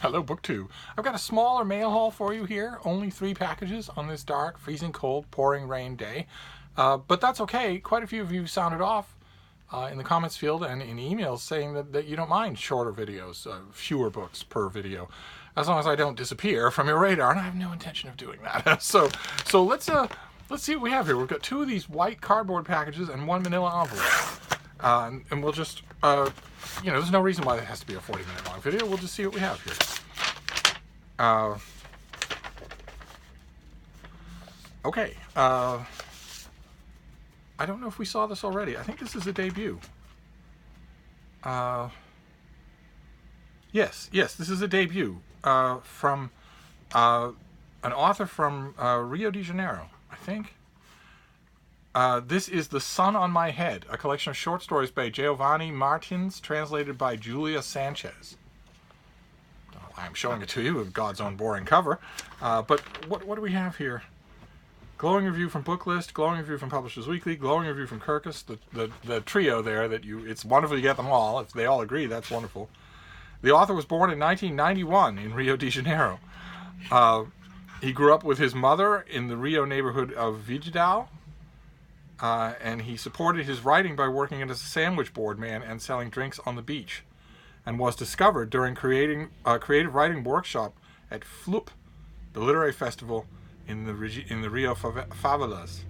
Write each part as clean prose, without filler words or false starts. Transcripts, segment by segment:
Hello, Book 2. I've got a smaller mail haul for you here. Only 3 packages on this dark, freezing cold, pouring rain day. But that's okay. Quite a few of you sounded off in the comments field and in emails saying that you don't mind shorter videos, fewer books per video, as long as I don't disappear from your radar, and I have no intention of doing that. So let's see what we have here. We've got 2 of these white cardboard packages and 1 manila envelope. And we'll just, there's no reason why it has to be a 40-minute long video. We'll just see what we have here. Okay. I don't know if we saw this already. I think this is a debut. Yes, this is a debut from an author from Rio de Janeiro, I think. This is The Sun on My Head, a collection of short stories by Giovanni Martins, translated by Julia Sanchez. I'm showing it to you with God's own boring cover. But what do we have here? Glowing review from Booklist, glowing review from Publishers Weekly, glowing review from Kirkus, the trio there it's wonderful you get them all. If they all agree, that's wonderful. The author was born in 1991 in Rio de Janeiro. He grew up with his mother in the Rio neighborhood of Vidigal. And he supported his writing by working as a sandwich board man and selling drinks on the beach, and was discovered during creative writing workshop at FLUP, the literary festival in the Rio favelas.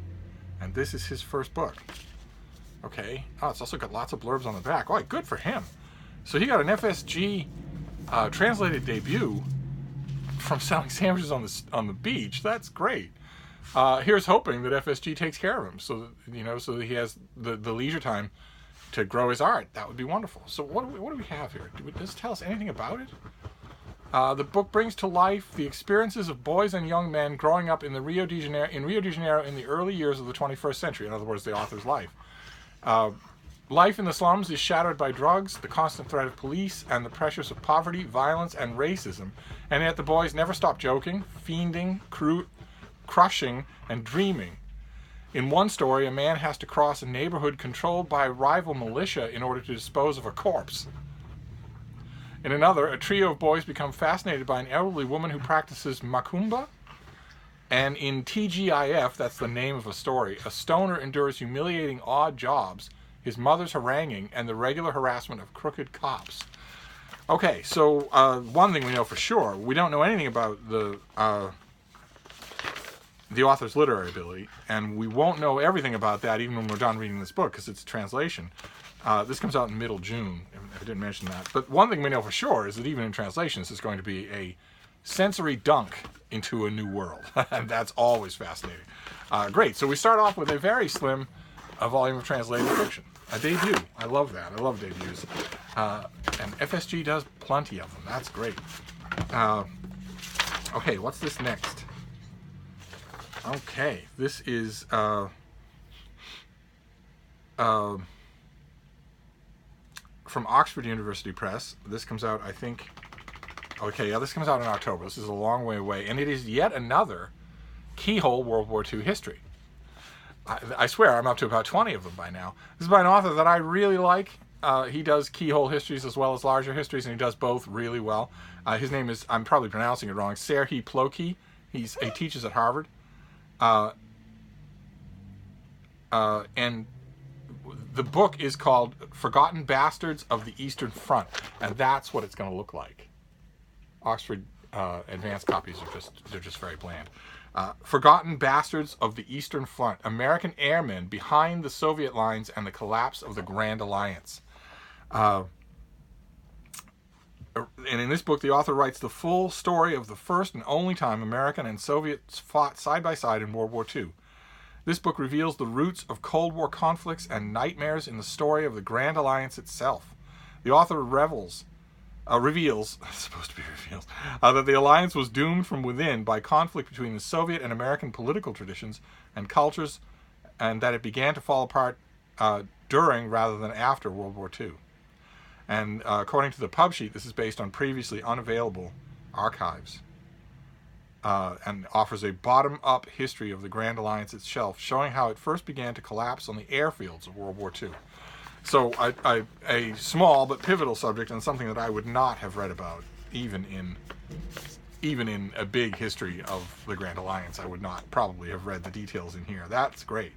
And this is his first book. Okay. Oh, it's also got lots of blurbs on the back. Oh, good for him. So he got an FSG translated debut from selling sandwiches on the beach. That's great. Here's hoping that FSG takes care of him, so that he has the leisure time to grow his art. That would be wonderful. So what do we have here? Does it tell us anything about it? The book brings to life the experiences of boys and young men growing up in Rio de Janeiro in the early years of the 21st century. In other words, the author's life. Life in the slums is shattered by drugs, the constant threat of police, and the pressures of poverty, violence, and racism. And yet the boys never stop joking, fiending, crushing, and dreaming. In one story, a man has to cross a neighborhood controlled by a rival militia in order to dispose of a corpse. In another, a trio of boys become fascinated by an elderly woman who practices macumba. And in TGIF, that's the name of a story, a stoner endures humiliating odd jobs, his mother's haranguing, and the regular harassment of crooked cops. Okay, so one thing we know for sure, we don't know anything about the author's literary ability, and we won't know everything about that even when we're done reading this book, because it's a translation. This comes out in middle June, I didn't mention that. But one thing we know for sure is that even in translation, this is going to be a sensory dunk into a new world, and that's always fascinating. Great, so we start off with a very slim volume of translated fiction, a debut. I love that. I love debuts. And FSG does plenty of them. That's great. Okay, what's this next? Okay, this is from Oxford University Press. This comes out, I think, this comes out in October. This is a long way away, and it is yet another Keyhole World War II history. I swear I'm up to about 20 of them by now. This is by an author that I really like. He does keyhole histories as well as larger histories, and he does both really well. His name is, I'm probably pronouncing it wrong, Serhii Plokhy. He teaches at Harvard. And the book is called Forgotten Bastards of the Eastern Front, and that's what it's going to look like. Oxford advanced copies they're just very bland. Forgotten Bastards of the Eastern Front, American airmen behind the Soviet lines and the collapse of the Grand Alliance. And in this book, the author writes the full story of the first and only time American and Soviets fought side by side in World War II. This book reveals the roots of Cold War conflicts and nightmares in the story of the Grand Alliance itself. The author reveals that the alliance was doomed from within by conflict between the Soviet and American political traditions and cultures, and that it began to fall apart during rather than after World War II. And according to the pub sheet, this is based on previously unavailable archives, and offers a bottom-up history of the Grand Alliance itself, showing how it first began to collapse on the airfields of World War II. So a small but pivotal subject, and something that I would not have read about even in a big history of the Grand Alliance, I would not probably have read the details in here. That's great.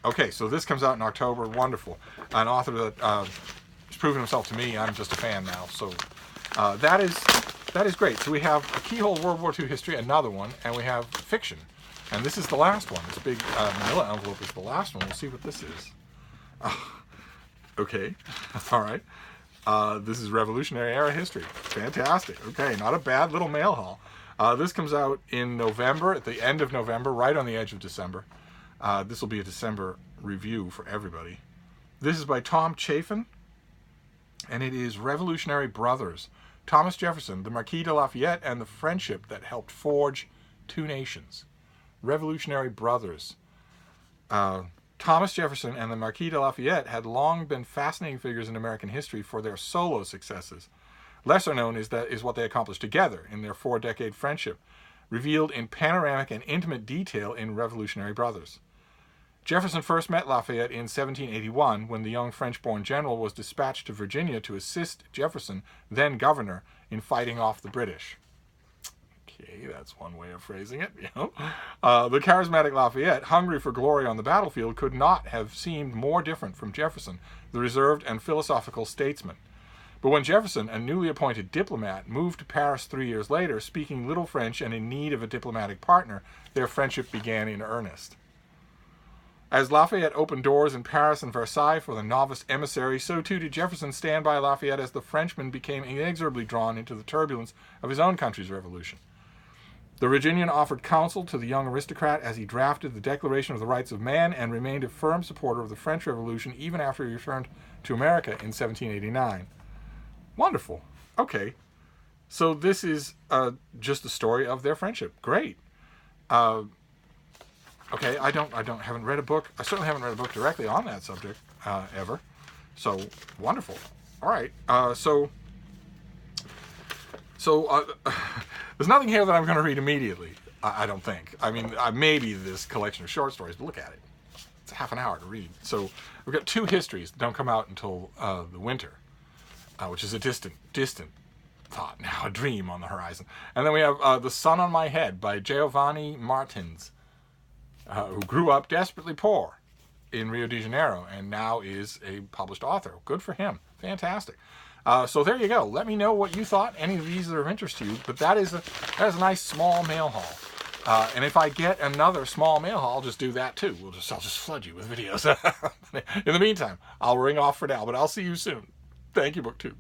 Okay, so this comes out in October. Wonderful. An author that has proven himself to me. I'm just a fan now. So that is great. So we have a Keyhole World War II history, another one, and we have fiction. And this is the last one. This big manila envelope is the last one. We'll see what this is. Okay. All right. This is Revolutionary Era history. Fantastic. Okay, not a bad little mail haul. This comes out in November, at the end of November, right on the edge of December. This will be a December review for everybody. This is by Tom Chafin, and it is Revolutionary Brothers. Thomas Jefferson, the Marquis de Lafayette, and the friendship that helped forge two nations. Revolutionary Brothers. Thomas Jefferson and the Marquis de Lafayette had long been fascinating figures in American history for their solo successes. Lesser known is what they accomplished together in their 4-decade friendship, revealed in panoramic and intimate detail in Revolutionary Brothers. Jefferson first met Lafayette in 1781 when the young French-born general was dispatched to Virginia to assist Jefferson, then governor, in fighting off the British. Okay, that's one way of phrasing it. The charismatic Lafayette, hungry for glory on the battlefield, could not have seemed more different from Jefferson, the reserved and philosophical statesman. But when Jefferson, a newly appointed diplomat, moved to Paris 3 years later, speaking little French and in need of a diplomatic partner, their friendship began in earnest. As Lafayette opened doors in Paris and Versailles for the novice emissary, so too did Jefferson stand by Lafayette as the Frenchman became inexorably drawn into the turbulence of his own country's revolution. The Virginian offered counsel to the young aristocrat as he drafted the Declaration of the Rights of Man and remained a firm supporter of the French Revolution even after he returned to America in 1789. Wonderful. Okay. So this is just the story of their friendship. Great. Okay, I haven't read a book. I certainly haven't read a book directly on that subject ever. So wonderful. All right. So there's nothing here that I'm going to read immediately. I don't think. I mean, maybe this collection of short stories, but look at it. It's half an hour to read. So we've got 2 histories that don't come out until the winter, which is a distant thought now, a dream on the horizon. And then we have The Sun on My Head by Giovanni Martins, who grew up desperately poor in Rio de Janeiro and now is a published author. Good for him. Fantastic. So there you go. Let me know what you thought, any of these that are of interest to you. But that is a nice small mail haul. And if I get another small mail haul, I'll just do that too. I'll just flood you with videos. In the meantime, I'll ring off for now, but I'll see you soon. Thank you, BookTube.